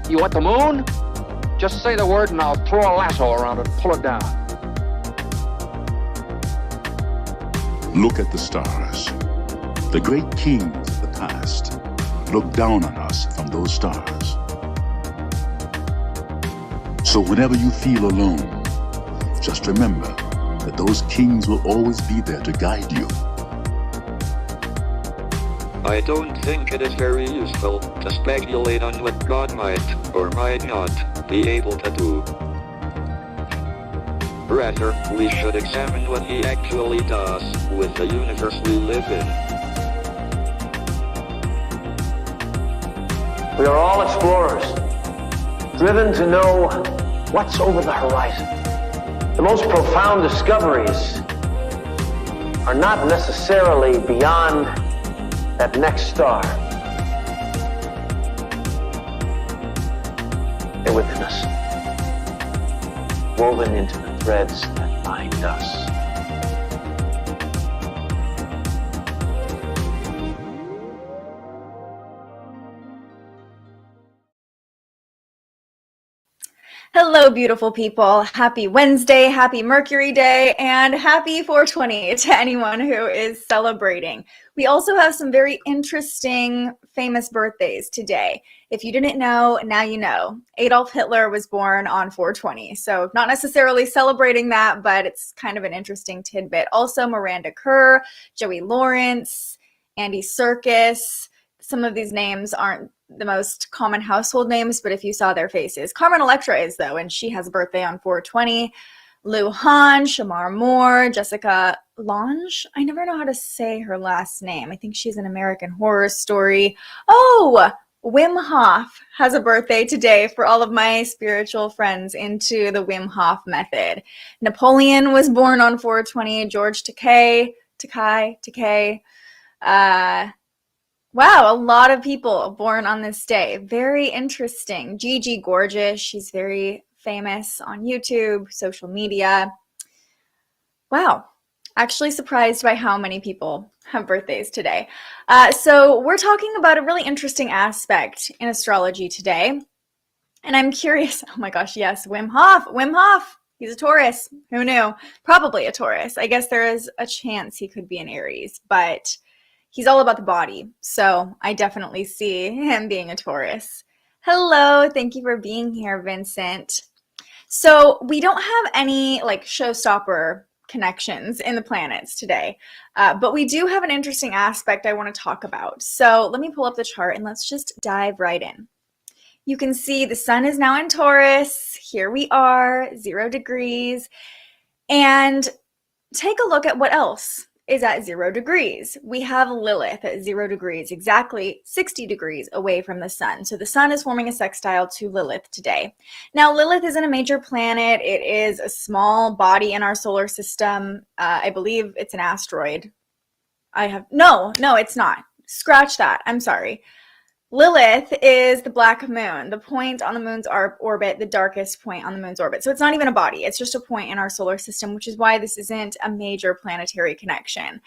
You want the moon? Just say the word and I'll throw a lasso around it and pull it down. Look at the stars. The great kings of the past look down on us from those stars. So whenever you feel alone, just remember that those kings will always be there to guide you. I don't think it is very useful to speculate on what God might or might not be able to do. Rather, we should examine what he actually does with the universe we live in. We are all explorers, driven to know what's over the horizon. The most profound discoveries are not necessarily beyond that next star. They're within us, woven into the threads that bind us. Hello, beautiful people. Happy Wednesday, happy Mercury Day, and happy 420 to anyone who is celebrating. We also have some very interesting, famous birthdays today. If you didn't know, now you know. Adolf Hitler was born on 420, so not necessarily celebrating that, but it's kind of an interesting tidbit. Also, Miranda Kerr, Joey Lawrence, Andy Serkis. Some of these names aren't the most common household names, but if you saw their faces. Carmen Electra is, though, and she has a birthday on 420. Lou Han, Shamar Moore, Jessica Lange. I never know how to say her last name. I think she's an American Horror Story. Oh, Wim Hof has a birthday today for all of my spiritual friends into the Wim Hof method. Napoleon was born on 420. George Takei. Wow, a lot of people born on this day. Very interesting. Gigi Gorgeous, she's very famous on YouTube, social media. Wow, actually surprised by how many people have birthdays today. So we're talking about a really interesting aspect in astrology today. And I'm curious, oh my gosh, yes, Wim Hof, he's a Taurus. Who knew? Probably a Taurus. I guess there is a chance he could be an Aries, but he's all about the body, so I definitely see him being a Taurus. Hello, thank you for being here, Vincent. So we don't have any like showstopper connections in the planets today, but we do have an interesting aspect I want to talk about. So let me pull up the chart and let's just dive right in. You can see the sun is now in Taurus. Here we are, 0 degrees. And take a look at what else is at 0 degrees. We have Lilith at 0 degrees, exactly 60 degrees away from the sun. So the sun is forming a sextile to Lilith today. Now, Lilith isn't a major planet. It is a small body in our solar system. I believe it's an asteroid. No, it's not. Scratch that. I'm sorry. Lilith is the black moon, the point on the moon's orbit, the darkest point on the moon's orbit. So it's not even a body. It's just a point in our solar system, which is why this isn't a major planetary connection.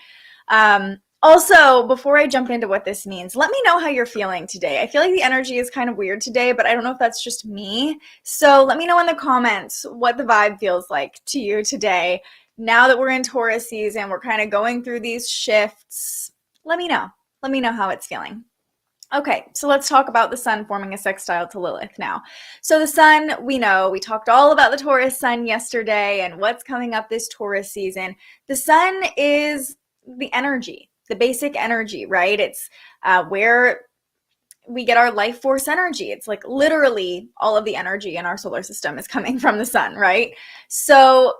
Also, before I jump into what this means, let me know how you're feeling today. I feel like the energy is kind of weird today, but I don't know if that's just me. So let me know in the comments what the vibe feels like to you today. Now that we're in Taurus season, we're kind of going through these shifts. Let me know. Let me know how it's feeling. Okay, so let's talk about the sun forming a sextile to Lilith now. So the sun, we know, we talked all about the Taurus sun yesterday and what's coming up this Taurus season. The sun is the energy, the basic energy, right? It's where we get our life force energy. It's like literally all of the energy in our solar system is coming from the sun, right? So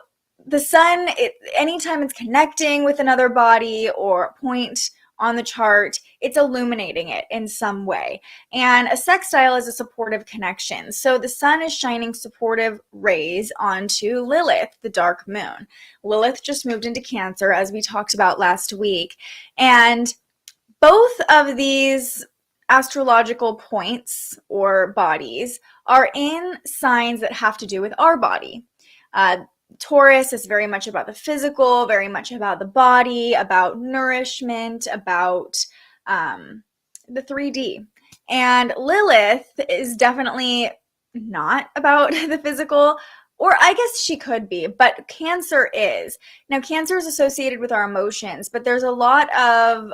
the sun, anytime it's connecting with another body or a point on the chart, it's illuminating it in some way. And a sextile is a supportive connection. So the sun is shining supportive rays onto Lilith, the dark moon. Lilith just moved into Cancer, as we talked about last week. And both of these astrological points or bodies are in signs that have to do with our body. Taurus is very much about the physical, very much about the body, about nourishment, about the 3D. And Lilith is definitely not about the physical, or I guess she could be, but Cancer is. Now, Cancer is associated with our emotions, but there's a lot of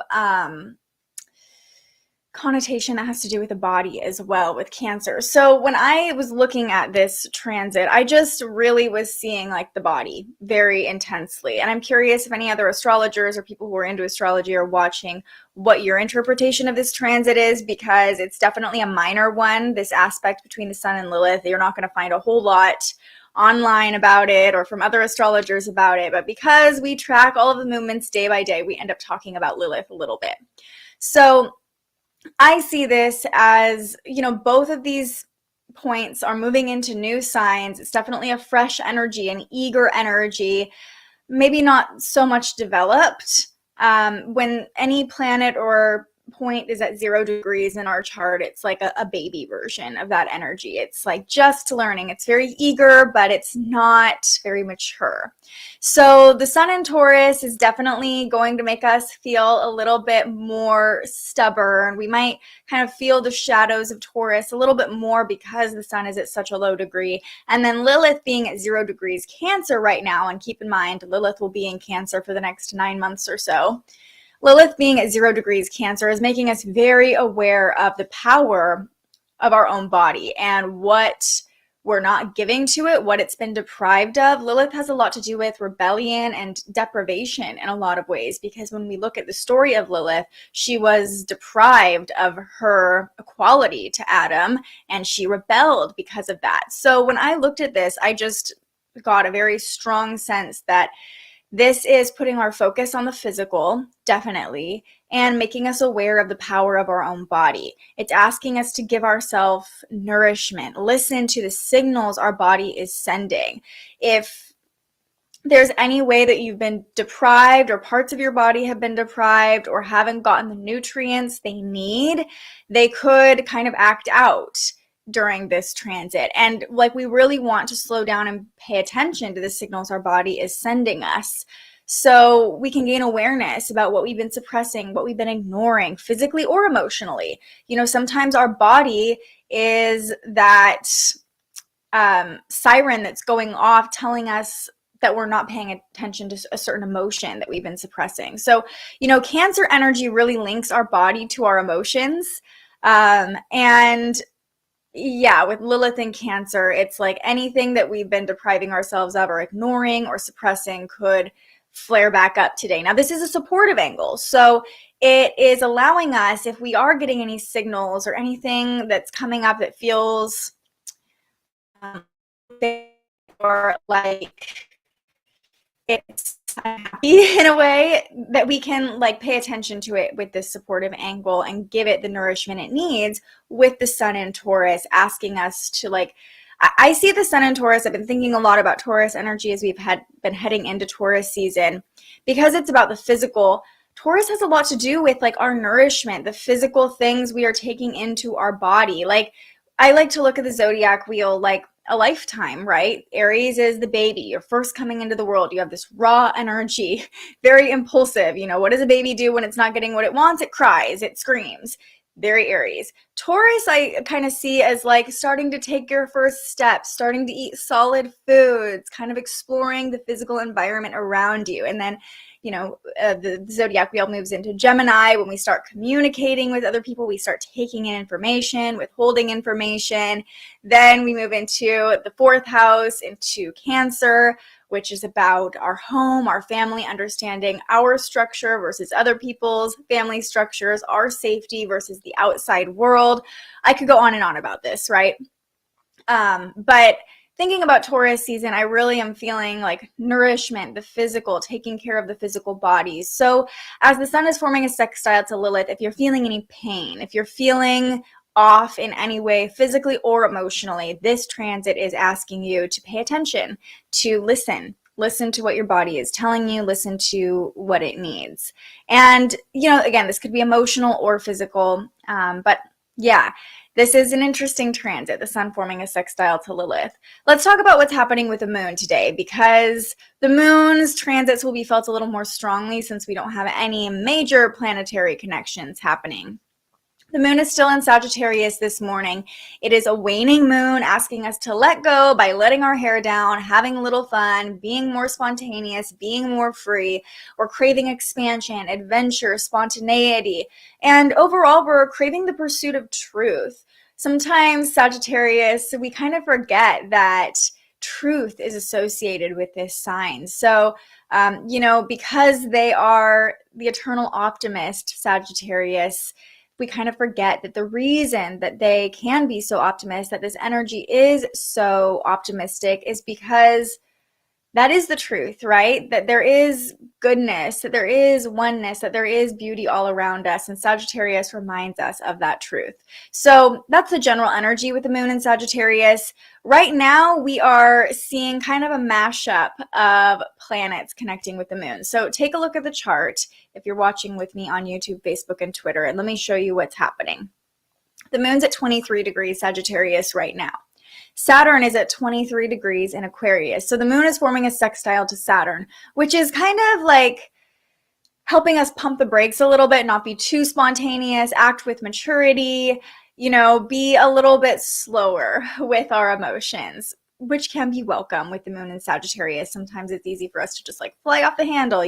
connotation that has to do with the body as well with Cancer. So when I was looking at this transit, I just really was seeing like the body very intensely. And I'm curious if any other astrologers or people who are into astrology are watching what your interpretation of this transit is, because it's definitely a minor one. This aspect between the Sun and Lilith, you're not going to find a whole lot online about it or from other astrologers about it. But because we track all of the movements day by day, we end up talking about Lilith a little bit. So I see this as, you know, both of these points are moving into new signs. It's definitely a fresh energy, an eager energy, maybe not so much developed. When any planet or point is at 0 degrees in our chart, it's like a baby version of that energy. It's like just learning. It's very eager, but it's not very mature. So the Sun in Taurus is definitely going to make us feel a little bit more stubborn. We might kind of feel the shadows of Taurus a little bit more because the Sun is at such a low degree. And then Lilith being at 0 degrees Cancer right now, and keep in mind, Lilith will be in Cancer for the next 9 months or so. Lilith being at 0 degrees Cancer is making us very aware of the power of our own body and what we're not giving to it, what it's been deprived of. Lilith has a lot to do with rebellion and deprivation in a lot of ways, because when we look at the story of Lilith, she was deprived of her equality to Adam, and she rebelled because of that. So when I looked at this, I just got a very strong sense that this is putting our focus on the physical, definitely, and making us aware of the power of our own body. It's asking us to give ourselves nourishment, listen to the signals our body is sending. If there's any way that you've been deprived, or parts of your body have been deprived, or haven't gotten the nutrients they need, they could kind of act out during this transit. And like, we really want to slow down and pay attention to the signals our body is sending us, so we can gain awareness about what we've been suppressing, what we've been ignoring, physically or emotionally. You know, sometimes our body is that siren that's going off telling us that we're not paying attention to a certain emotion that we've been suppressing. So, you know, Cancer energy really links our body to our emotions. And yeah, with Lilith and Cancer, it's like anything that we've been depriving ourselves of or ignoring or suppressing could flare back up today. Now, this is a supportive angle, so it is allowing us, if we are getting any signals or anything that's coming up that feels or like it's unhappy in a way, that we can like pay attention to it with this supportive angle and give it the nourishment it needs with the Sun in Taurus, asking us to like, I see the Sun in Taurus. I've been thinking a lot about Taurus energy as we've been heading into Taurus season, because it's about the physical. Taurus has a lot to do with like our nourishment, the physical things we are taking into our body. Like, I like to look at the zodiac wheel like a lifetime, right? Aries is the baby. You're first coming into the world. You have this raw energy, very impulsive. You know, what does a baby do when it's not getting what it wants? It cries, it screams. Very Aries. Taurus, I kind of see as like starting to take your first steps, starting to eat solid foods, kind of exploring the physical environment around you. And then, you know, the zodiac wheel moves into Gemini. When we start communicating with other people, we start taking in information, withholding information. Then we move into the 4th house, into Cancer, which is about our home, our family, understanding our structure versus other people's family structures, our safety versus the outside world. I could go on and on about this, right? But thinking about Taurus season, I really am feeling like nourishment, the physical, taking care of the physical bodies. So as the Sun is forming a sextile to Lilith, if you're feeling any pain, if you're feeling off in any way, physically or emotionally, this transit is asking you to pay attention, to listen to what your body is telling you, listen to what it needs. And, you know, again, this could be emotional or physical, but yeah, this is an interesting transit, the Sun forming a sextile to Lilith. Let's talk about what's happening with the Moon today, because the Moon's transits will be felt a little more strongly since we don't have any major planetary connections happening. The moon is still in Sagittarius this morning. It is a waning moon asking us to let go by letting our hair down, having a little fun, being more spontaneous, being more free. We're craving expansion, adventure, spontaneity, and overall we're craving the pursuit of truth. Sometimes Sagittarius, we kind of forget that truth is associated with this sign. So, because they are the eternal optimist, Sagittarius, we kind of forget that the reason that they can be so optimistic, that this energy is so optimistic, is because that is the truth, right? That there is goodness, that there is oneness, that there is beauty all around us. And Sagittarius reminds us of that truth. So that's the general energy with the moon in Sagittarius. Right now, we are seeing kind of a mashup of planets connecting with the moon. So take a look at the chart if you're watching with me on YouTube, Facebook, and Twitter, and let me show you what's happening. The moon's at 23 degrees Sagittarius right now. Saturn is at 23 degrees in Aquarius. So the moon is forming a sextile to Saturn, which is kind of like helping us pump the brakes a little bit, not be too spontaneous, act with maturity, be a little bit slower with our emotions, which can be welcome with the moon in Sagittarius. Sometimes it's easy for us to just like fly off the handle,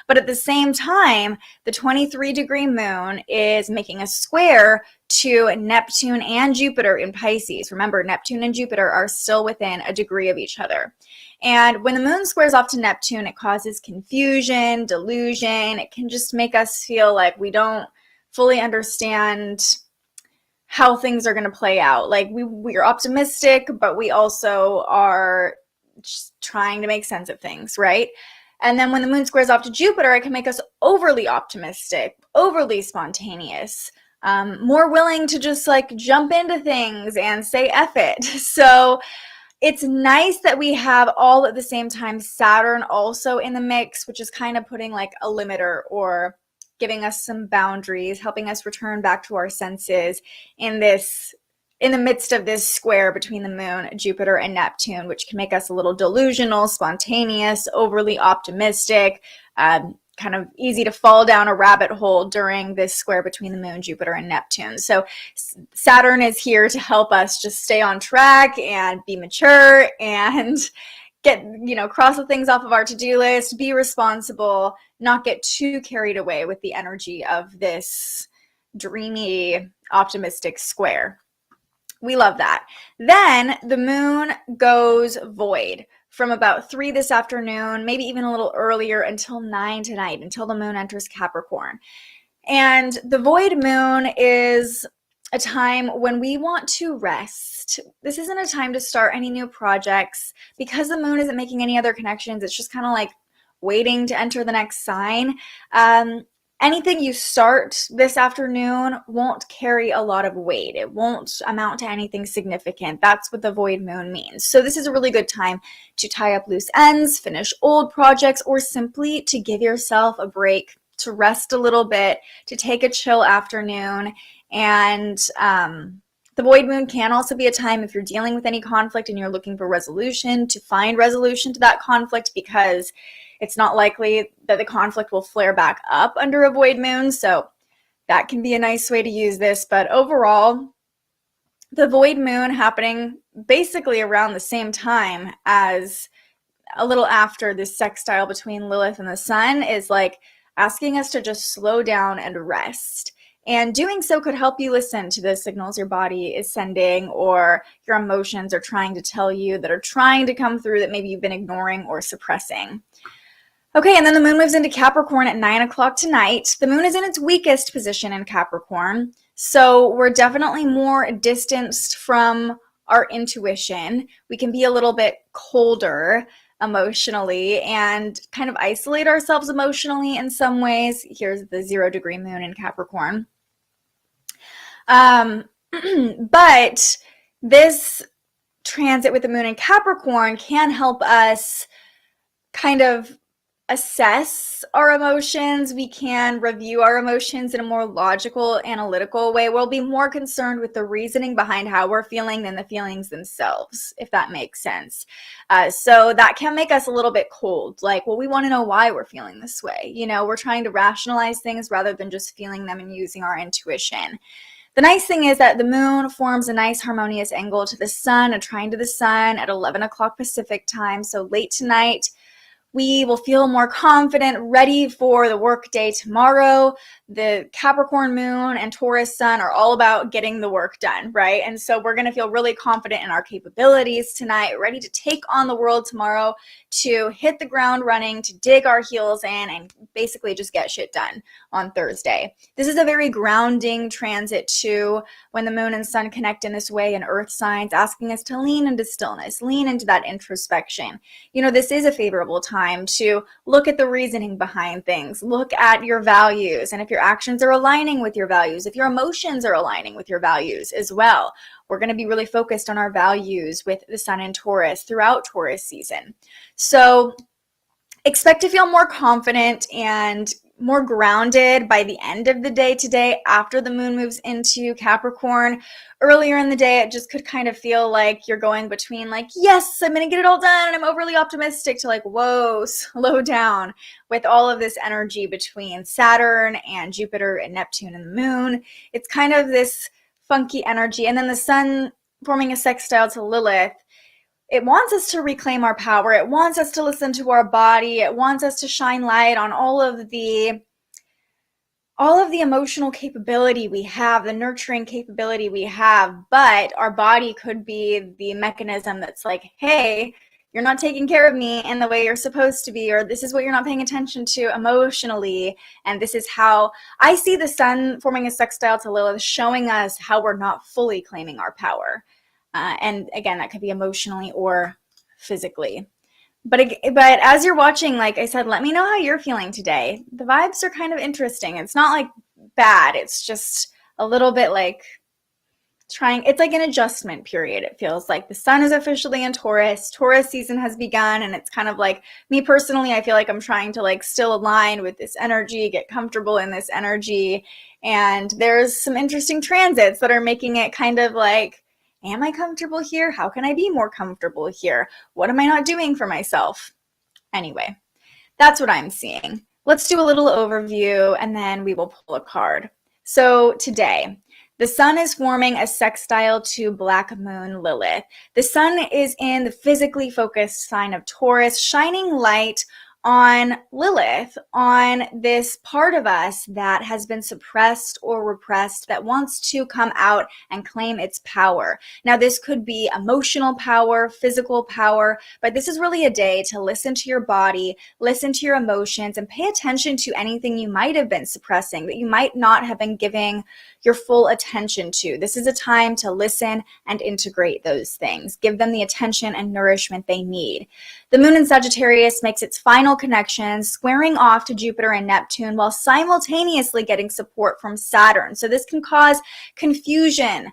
but at the same time, the 23-degree moon is making a square to Neptune and Jupiter in Pisces. Remember, Neptune and Jupiter are still within a degree of each other. And when the moon squares off to Neptune, it causes confusion, delusion. It can just make us feel like we don't fully understand how things are going to play out. Like we're optimistic, but we also are just trying to make sense of things, right? And then when the moon squares off to Jupiter, it can make us overly optimistic, overly spontaneous, more willing to just like jump into things and say F it. So it's nice that we have all at the same time Saturn also in the mix, which is kind of putting like a limiter or giving us some boundaries, helping us return back to our senses in the midst of this square between the moon, Jupiter, and Neptune, which can make us a little delusional, spontaneous, overly optimistic, kind of easy to fall down a rabbit hole during this square between the moon, Jupiter, and Neptune. So Saturn is here to help us just stay on track and be mature and get, cross the things off of our to-do list, be responsible, not get too carried away with the energy of this dreamy, optimistic square. We love that. Then the moon goes void from about 3 this afternoon, maybe even a little earlier, until 9 tonight, until the moon enters Capricorn. And the void moon is a time when we want to rest. This isn't a time to start any new projects because the moon isn't making any other connections. It's just kind of like waiting to enter the next sign. Anything you start this afternoon won't carry a lot of weight. It won't amount to anything significant. That's what the void moon means. So this is a really good time to tie up loose ends, finish old projects, or simply to give yourself a break, to rest a little bit, to take a chill afternoon. And the void moon can also be a time, if you're dealing with any conflict and you're looking for resolution, to find resolution to that conflict, because it's not likely that the conflict will flare back up under a void moon. So that can be a nice way to use this. But overall, the void moon happening basically around the same time as a little after this sextile between Lilith and the sun is like asking us to just slow down and rest. And doing so could help you listen to the signals your body is sending or your emotions are trying to tell you that are trying to come through that maybe you've been ignoring or suppressing. Okay, and then the moon moves into Capricorn at 9 o'clock tonight. The moon is in its weakest position in Capricorn, so we're definitely more distanced from our intuition. We can be a little bit colder emotionally and kind of isolate ourselves emotionally in some ways. Here's the 0-degree moon in Capricorn. But this transit with the moon in Capricorn can help us kind of assess our emotions. We can review our emotions in a more logical, analytical way. We'll be more concerned with the reasoning behind how we're feeling than the feelings themselves, if that makes sense. So that can make us a little bit cold. Like, well, we want to know why we're feeling this way. We're trying to rationalize things rather than just feeling them and using our intuition. The nice thing is that the moon forms a nice harmonious angle to the sun, a trine to the sun at 11 o'clock Pacific time. So late tonight, we will feel more confident, ready for the work day tomorrow. The Capricorn moon and Taurus sun are all about getting the work done, right? And so we're going to feel really confident in our capabilities tonight, ready to take on the world tomorrow, to hit the ground running, to dig our heels in, and basically just get shit done on Thursday. This is a very grounding transit too, when the moon and sun connect in this way in earth signs, asking us to lean into stillness, lean into that introspection. You know, this is a favorable time to look at the reasoning behind things, look at your values, and if your actions are aligning with your values, if your emotions are aligning with your values as well. We're going to be really focused on our values with the sun in Taurus throughout Taurus season. So expect to feel more confident and more grounded by the end of the day today after the moon moves into Capricorn. Earlier in the day, it just could kind of feel like you're going between like, yes, I'm going to get it all done and I'm overly optimistic, to like, whoa, slow down, with all of this energy between Saturn and Jupiter and Neptune and the moon. It's kind of this funky energy. And then the sun forming a sextile to Lilith. It wants us to reclaim our power. It wants us to listen to our body. It wants us to shine light on all of the emotional capability we have, the nurturing capability we have. But our body could be the mechanism that's like, hey, you're not taking care of me in the way you're supposed to be, or this is what you're not paying attention to emotionally. And this is how I see the sun forming a sextile to Lilith, showing us how we're not fully claiming our power. And again, that could be emotionally or physically. But as you're watching, like I said, let me know how you're feeling today. The vibes are kind of interesting. It's not like bad. It's just a little bit like it's like an adjustment period. It feels like the sun is officially in Taurus. Taurus season has begun, and it's kind of like, me personally, I feel like I'm trying to like still align with this energy, get comfortable in this energy. And there's some interesting transits that are making it kind of like, am I comfortable here? How can I be more comfortable here? What am I not doing for myself? Anyway, that's what I'm seeing. Let's do a little overview and then we will pull a card. So today, the sun is forming a sextile to Black Moon Lilith. The sun is in the physically focused sign of Taurus, shining light on Lilith, on this part of us that has been suppressed or repressed, that wants to come out and claim its power. Now, this could be emotional power, physical power, but this is really a day to listen to your body, listen to your emotions, and pay attention to anything you might have been suppressing, that you might not have been giving your full attention to. This is a time to listen and integrate those things. Give them the attention and nourishment they need. The moon in Sagittarius makes its final connection, squaring off to Jupiter and Neptune while simultaneously getting support from Saturn. So this can cause confusion,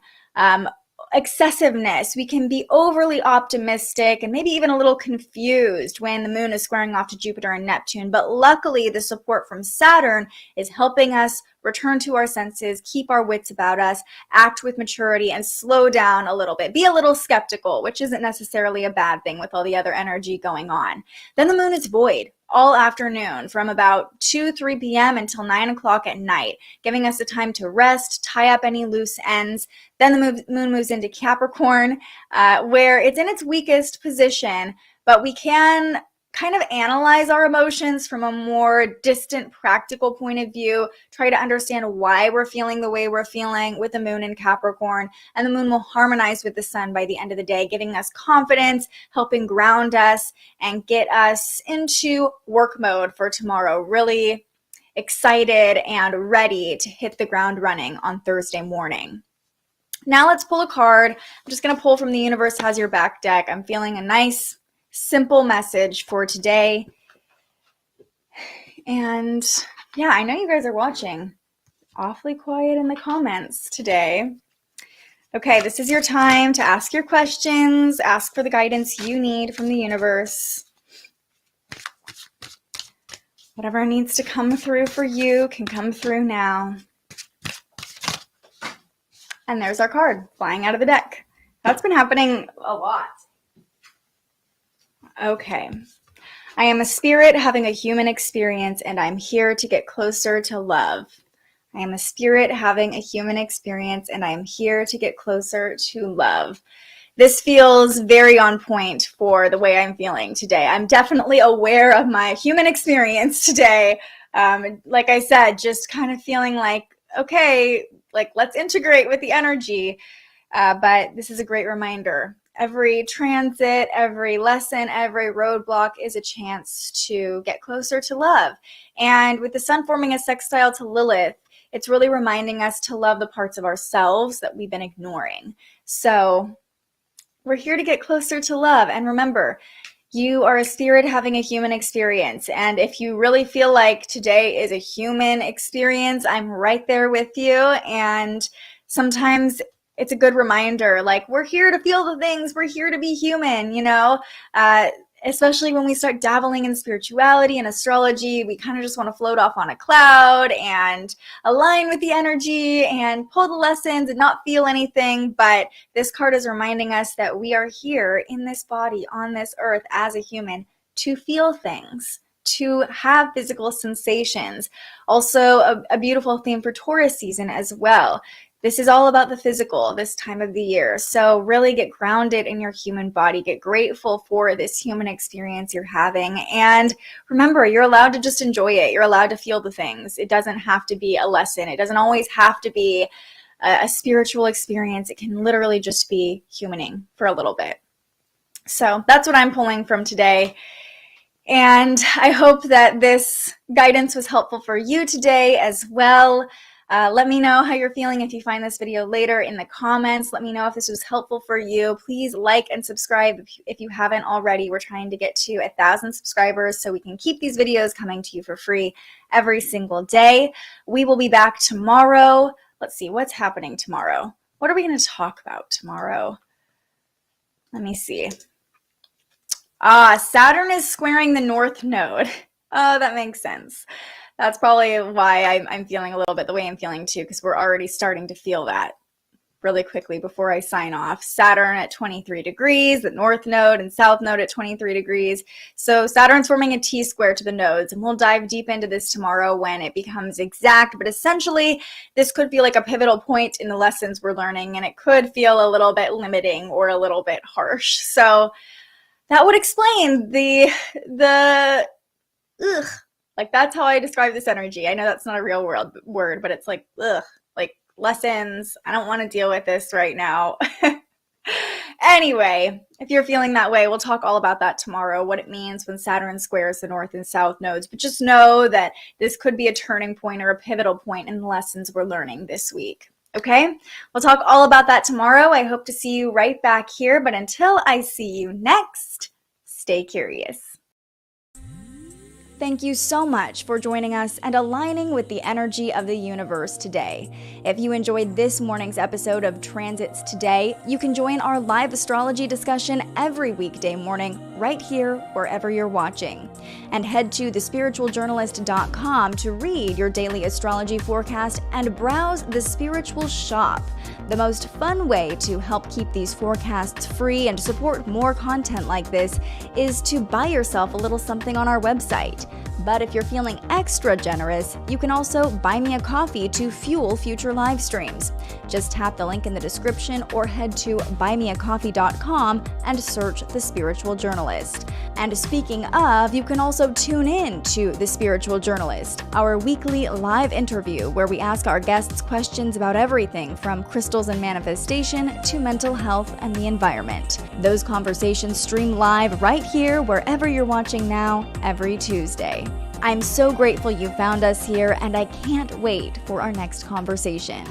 excessiveness. We can be overly optimistic and maybe even a little confused when the moon is squaring off to Jupiter and Neptune. But luckily, the support from Saturn is helping us return to our senses, keep our wits about us, act with maturity, and slow down a little bit. Be a little skeptical, which isn't necessarily a bad thing with all the other energy going on. Then the moon is void all afternoon from about 3 p.m. until 9 o'clock at night, giving us the time to rest, tie up any loose ends. Then the moon moves into Capricorn, where it's in its weakest position, but we can kind of analyze our emotions from a more distant, practical point of view, try to understand why we're feeling the way we're feeling with the moon in Capricorn, and the moon will harmonize with the sun by the end of the day, giving us confidence, helping ground us, and get us into work mode for tomorrow, really excited and ready to hit the ground running on Thursday morning. Now let's pull a card. I'm just going to pull from the Universe Has Your Back deck. I'm feeling a nice simple message for today. And yeah, I know you guys are watching. Awfully quiet in the comments today. Okay, this is your time to ask your questions, ask for the guidance you need from the universe. Whatever needs to come through for you can come through now. And there's our card flying out of the deck. That's been happening a lot. Okay. I am a spirit having a human experience, and I'm here to get closer to love. I am a spirit having a human experience, and I am here to get closer to love. This feels very on point for the way I'm feeling today. I'm definitely aware of my human experience today. Like I said, just kind of feeling like, okay, like let's integrate with the energy. But this is a great reminder. Every transit, every lesson, every roadblock is a chance to get closer to love. And with the sun forming a sextile to Lilith, it's really reminding us to love the parts of ourselves that we've been ignoring. So we're here to get closer to love. And remember, you are a spirit having a human experience. And if you really feel like today is a human experience, I'm right there with you. And sometimes it's a good reminder, like we're here to feel the things, we're here to be human, you know, especially when we start dabbling in spirituality and astrology, we kind of just want to float off on a cloud and align with the energy and pull the lessons and not feel anything. But this card is reminding us that we are here in this body on this earth as a human to feel things, to have physical sensations. Also a beautiful theme for Taurus season as well. This is all about the physical this time of the year. So really get grounded in your human body. Get grateful for this human experience you're having. And remember, you're allowed to just enjoy it. You're allowed to feel the things. It doesn't have to be a lesson. It doesn't always have to be a spiritual experience. It can literally just be humaning for a little bit. So that's what I'm pulling from today. And I hope that this guidance was helpful for you today as well. Let me know how you're feeling if you find this video later in the comments. Let me know if this was helpful for you. Please like and subscribe if you haven't already. We're trying to get to 1,000 subscribers so we can keep these videos coming to you for free every single day. We will be back tomorrow. Let's see what's happening tomorrow. What are we going to talk about tomorrow? Let me see. Saturn is squaring the North Node. Oh, that makes sense. That's probably why I'm feeling a little bit the way I'm feeling too, because we're already starting to feel that really quickly before I sign off. Saturn at 23 degrees, the North Node and South Node at 23 degrees. So Saturn's forming a T-square to the nodes, and we'll dive deep into this tomorrow when it becomes exact. But essentially, this could feel like a pivotal point in the lessons we're learning, and it could feel a little bit limiting or a little bit harsh. So that would explain the ugh. Like, that's how I describe this energy. I know that's not a real word, but it's like, ugh, like lessons. I don't want to deal with this right now. Anyway, if you're feeling that way, we'll talk all about that tomorrow, what it means when Saturn squares the North and South nodes. But just know that this could be a turning point or a pivotal point in the lessons we're learning this week. Okay? We'll talk all about that tomorrow. I hope to see you right back here. But until I see you next, stay curious. Thank you so much for joining us and aligning with the energy of the universe today. If you enjoyed this morning's episode of Transits Today, you can join our live astrology discussion every weekday morning right here wherever you're watching. And head to thespiritualjournalist.com to read your daily astrology forecast and browse the Spiritual Shop. The most fun way to help keep these forecasts free and support more content like this is to buy yourself a little something on our website. But if you're feeling extra generous, you can also buy me a coffee to fuel future live streams. Just tap the link in the description or head to buymeacoffee.com and search The Spiritual Journalist. And speaking of, you can also tune in to The Spiritual Journalist, our weekly live interview where we ask our guests questions about everything from crystals and manifestation to mental health and the environment. Those conversations stream live right here wherever you're watching now every Tuesday. I'm so grateful you found us here, and I can't wait for our next conversation.